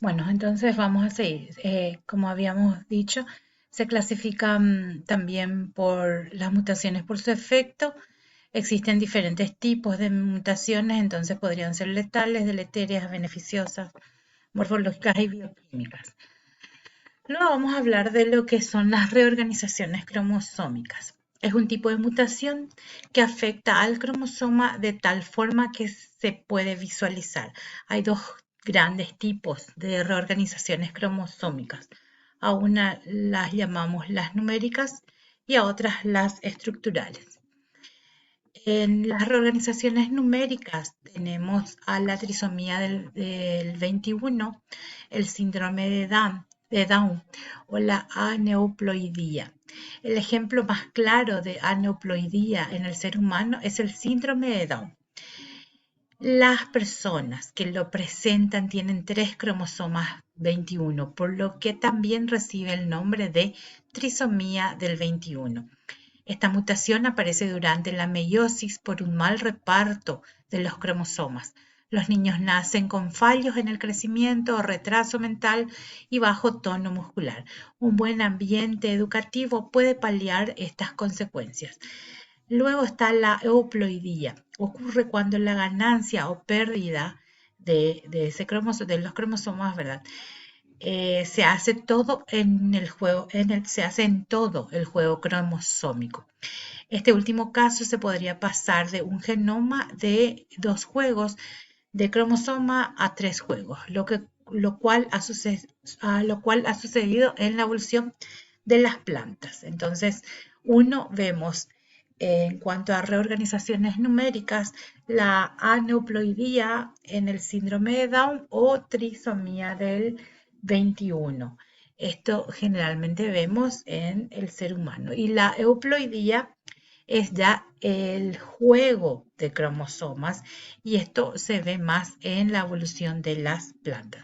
Bueno, entonces vamos a seguir. Como habíamos dicho, se clasifican también por las mutaciones por su efecto. Existen diferentes tipos de mutaciones, entonces podrían ser letales, deleterias, beneficiosas, morfológicas y bioquímicas. Luego vamos a hablar de lo que son las reorganizaciones cromosómicas. Es un tipo de mutación que afecta al cromosoma de tal forma que se puede visualizar. Hay dos grandes tipos de reorganizaciones cromosómicas. A una las llamamos las numéricas y a otras las estructurales. En las reorganizaciones numéricas tenemos a la trisomía del 21, el síndrome de Down o la aneuploidía. El ejemplo más claro de aneuploidía en el ser humano es el síndrome de Down. Las personas que lo presentan tienen 3 cromosomas 21, por lo que también recibe el nombre de trisomía del 21. Esta mutación aparece durante la meiosis por un mal reparto de los cromosomas. Los niños nacen con fallos en el crecimiento o retraso mental y bajo tono muscular. Un buen ambiente educativo puede paliar estas consecuencias. Luego está la euploidía. Ocurre cuando la ganancia o pérdida de los cromosomas, ¿verdad? Se hace todo en el juego, se hace en todo el juego cromosómico. Este último caso se podría pasar de un genoma de 2 juegos de cromosoma a 3 juegos, lo cual ha sucedido en la evolución de las plantas. Entonces, vemos en cuanto a reorganizaciones numéricas, la aneuploidía en el síndrome de Down o trisomía del 21. Esto generalmente vemos en el ser humano. Y la euploidía es ya el juego de cromosomas y esto se ve más en la evolución de las plantas.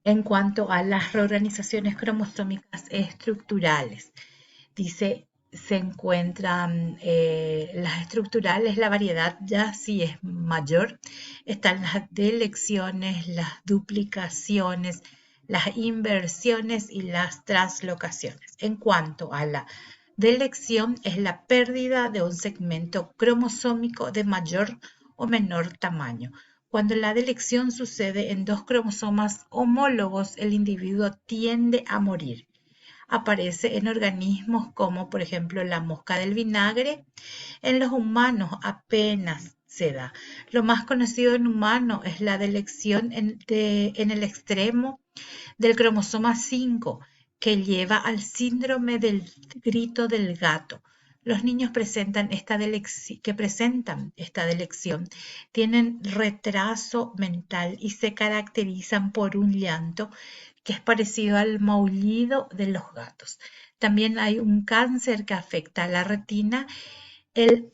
En cuanto a las reorganizaciones cromosómicas estructurales, dice, se encuentran las estructurales, la variedad ya sí es mayor. Están las delecciones, las duplicaciones, las inversiones y las translocaciones. En cuanto a la delección, es la pérdida de un segmento cromosómico de mayor o menor tamaño. Cuando la delección sucede en 2 cromosomas homólogos, el individuo tiende a morir. Aparece en organismos como por ejemplo la mosca del vinagre. En los humanos apenas se da. Lo más conocido en humanos es la delección en el extremo del cromosoma 5 que lleva al síndrome del grito del gato. Los niños que presentan esta delección tienen retraso mental y se caracterizan por un llanto que es parecido al maullido de los gatos. También hay un cáncer que afecta a la retina, el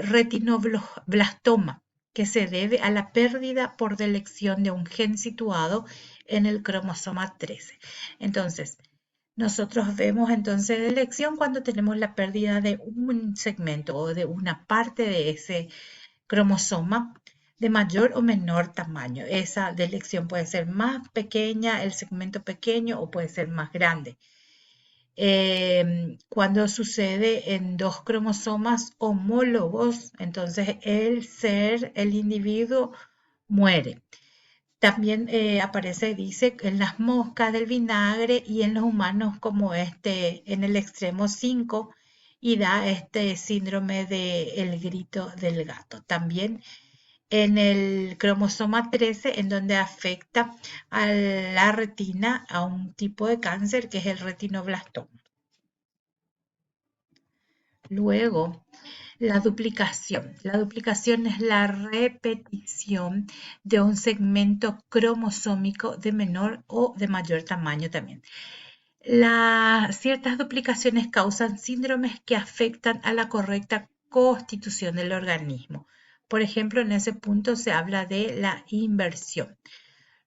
retinoblastoma, que se debe a la pérdida por delección de un gen situado en el cromosoma 13. Entonces, nosotros vemos entonces delección cuando tenemos la pérdida de un segmento o de una parte de ese cromosoma de mayor o menor tamaño. Esa delección puede ser más pequeña, el segmento pequeño o puede ser más grande. Cuando sucede en 2 cromosomas homólogos, entonces el individuo muere. También aparece, dice, en las moscas del vinagre y en los humanos como en el extremo 5 y da este síndrome del grito del gato. También en el cromosoma 13, en donde afecta a la retina, a un tipo de cáncer que es el retinoblastoma. Luego, la duplicación. La duplicación es la repetición de un segmento cromosómico de menor o de mayor tamaño también. Ciertas duplicaciones causan síndromes que afectan a la correcta constitución del organismo. Por ejemplo, en ese punto se habla de la inversión.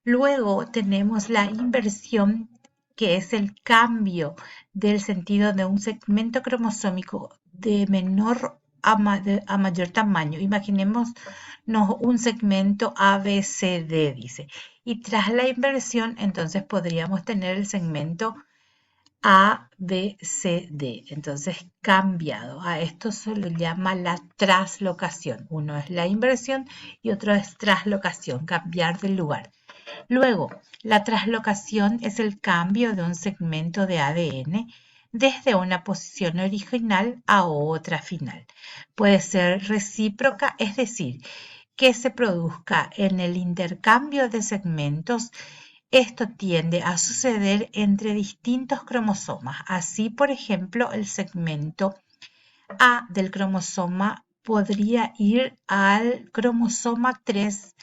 Luego tenemos la inversión, que es el cambio del sentido de un segmento cromosómico de menor a mayor tamaño. Imaginémonos un segmento ABCD, dice. Y tras la inversión, entonces podríamos tener el segmento ABCD. Entonces, cambiado. A esto se le llama la traslocación. Uno es la inversión y otro es traslocación, cambiar de lugar. Luego, la traslocación es el cambio de un segmento de ADN desde una posición original a otra final. Puede ser recíproca, es decir, que se produzca en el intercambio de segmentos. Esto tiende a suceder entre distintos cromosomas. Así, por ejemplo, el segmento A del cromosoma podría ir al cromosoma 3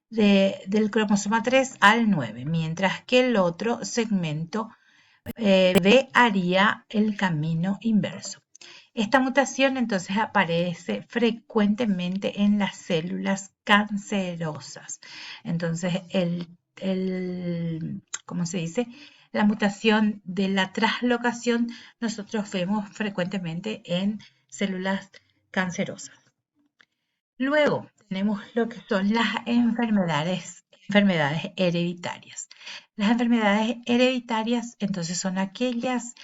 del cromosoma 3 al 9, mientras que el otro segmento B haría el camino inverso. Esta mutación entonces aparece frecuentemente en las células cancerosas. Entonces, ¿cómo se dice? La mutación de la traslocación nosotros vemos frecuentemente en células cancerosas. Luego tenemos lo que son las enfermedades hereditarias. Las enfermedades hereditarias entonces son aquellas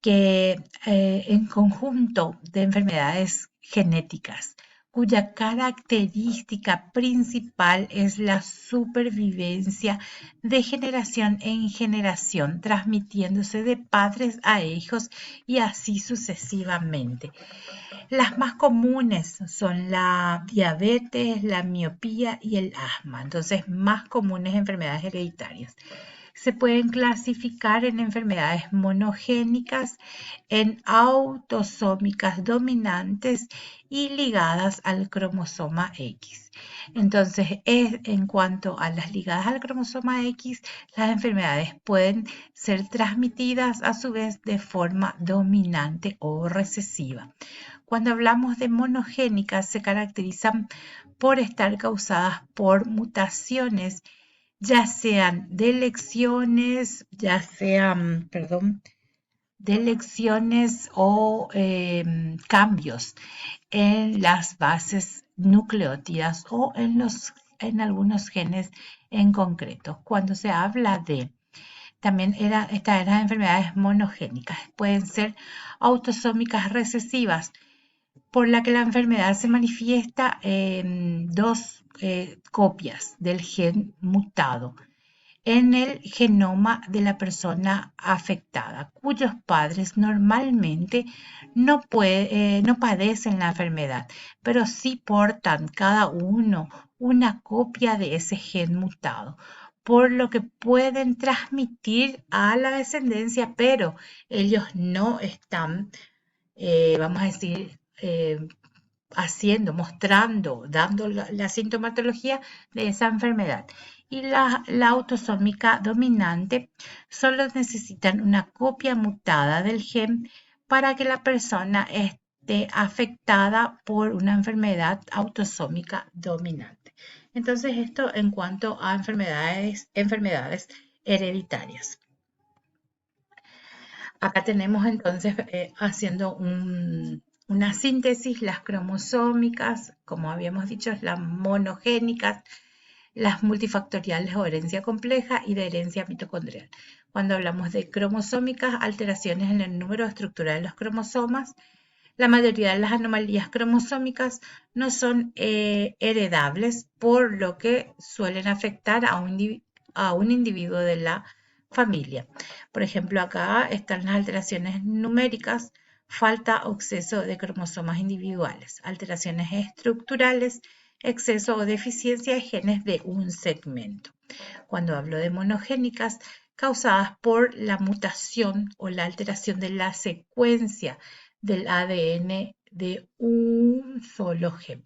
que en conjunto de enfermedades genéticas cuya característica principal es la supervivencia de generación en generación, transmitiéndose de padres a hijos y así sucesivamente. Las más comunes son la diabetes, la miopía y el asma, entonces más comunes enfermedades hereditarias. Se pueden clasificar en enfermedades monogénicas, en autosómicas dominantes y ligadas al cromosoma X. Entonces, en cuanto a las ligadas al cromosoma X, las enfermedades pueden ser transmitidas a su vez de forma dominante o recesiva. Cuando hablamos de monogénicas, se caracterizan por estar causadas por mutaciones, ya sean de lecciones, de lecciones o cambios en las bases nucleótidas o en algunos genes en concreto. Cuando se habla de también estas eran enfermedades monogénicas, pueden ser autosómicas recesivas, por la que la enfermedad se manifiesta en dos copias del gen mutado en el genoma de la persona afectada, cuyos padres normalmente no padecen la enfermedad, pero sí portan cada uno una copia de ese gen mutado, por lo que pueden transmitir a la descendencia, pero ellos no están, vamos a decir, mostrando, dando la sintomatología de esa enfermedad. Y la autosómica dominante solo necesitan una copia mutada del gen para que la persona esté afectada por una enfermedad autosómica dominante. Entonces, esto en cuanto a enfermedades hereditarias. Acá tenemos entonces haciendo una síntesis, las cromosómicas, como habíamos dicho, las monogénicas, las multifactoriales o herencia compleja y de herencia mitocondrial. Cuando hablamos de cromosómicas, alteraciones en el número estructural de los cromosomas, la mayoría de las anomalías cromosómicas no son heredables, por lo que suelen afectar a un individuo de la familia. Por ejemplo, acá están las alteraciones numéricas, falta o exceso de cromosomas individuales, alteraciones estructurales, exceso o deficiencia de genes de un segmento. Cuando hablo de monogénicas, causadas por la mutación o la alteración de la secuencia del ADN de un solo gen.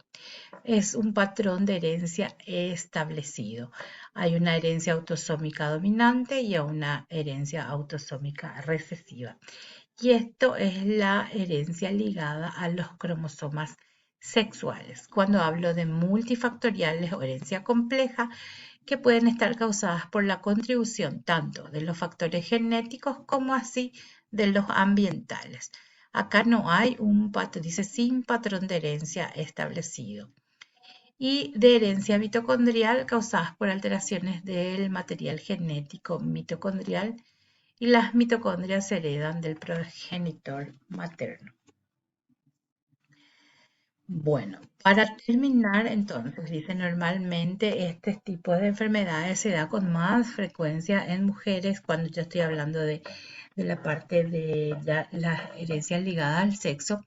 Es un patrón de herencia establecido. Hay una herencia autosómica dominante y una herencia autosómica recesiva. Y esto es la herencia ligada a los cromosomas sexuales. Cuando hablo de multifactoriales o herencia compleja, que pueden estar causadas por la contribución tanto de los factores genéticos como así de los ambientales. Acá no hay un patrón, dice sin patrón de herencia establecido. Y de herencia mitocondrial causadas por alteraciones del material genético mitocondrial y las mitocondrias se heredan del progenitor materno. Bueno, para terminar, entonces, dice normalmente este tipo de enfermedades se da con más frecuencia en mujeres cuando yo estoy hablando de la parte de la herencia ligada al sexo.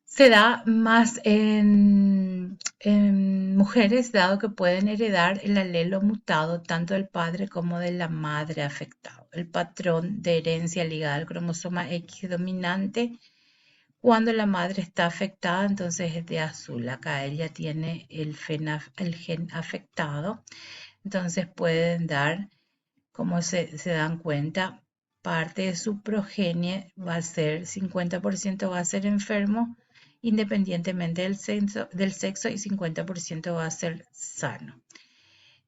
Se da más en mujeres, dado que pueden heredar el alelo mutado tanto del padre como de la madre afectado. El patrón de herencia ligada al cromosoma X dominante, cuando la madre está afectada, entonces es de azul. Acá ella tiene el gen afectado. Entonces pueden dar, como se dan cuenta, parte de su progenie va a ser, 50% va a ser enfermo, independientemente del sexo, y 50% va a ser sano.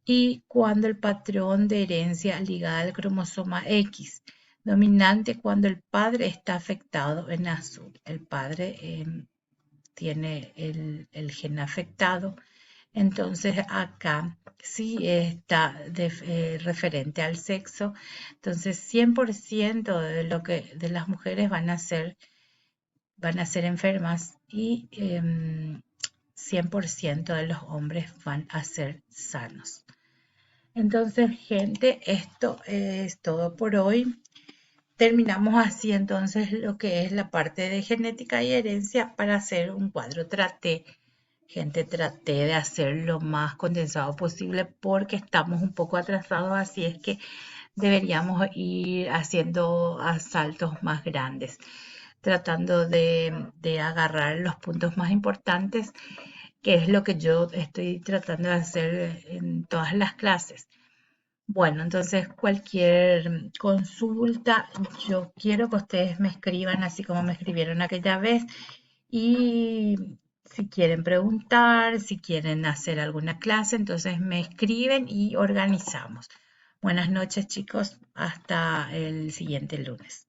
Y cuando el patrón de herencia ligada al cromosoma X dominante, cuando el padre está afectado en azul, el padre tiene el gen afectado, entonces acá sí está referente al sexo, entonces 100% de las mujeres van a ser enfermas y 100% de los hombres van a ser sanos. Entonces, gente, esto es todo por hoy. Terminamos así entonces lo que es la parte de genética y herencia para hacer un cuadro. Traté de hacer lo más condensado posible porque estamos un poco atrasados, así es que deberíamos ir haciendo saltos más grandes, tratando de agarrar los puntos más importantes, que es lo que yo estoy tratando de hacer en todas las clases. Bueno, entonces cualquier consulta, yo quiero que ustedes me escriban así como me escribieron aquella vez, y si quieren preguntar, si quieren hacer alguna clase, entonces me escriben y organizamos. Buenas noches, chicos, hasta el siguiente lunes.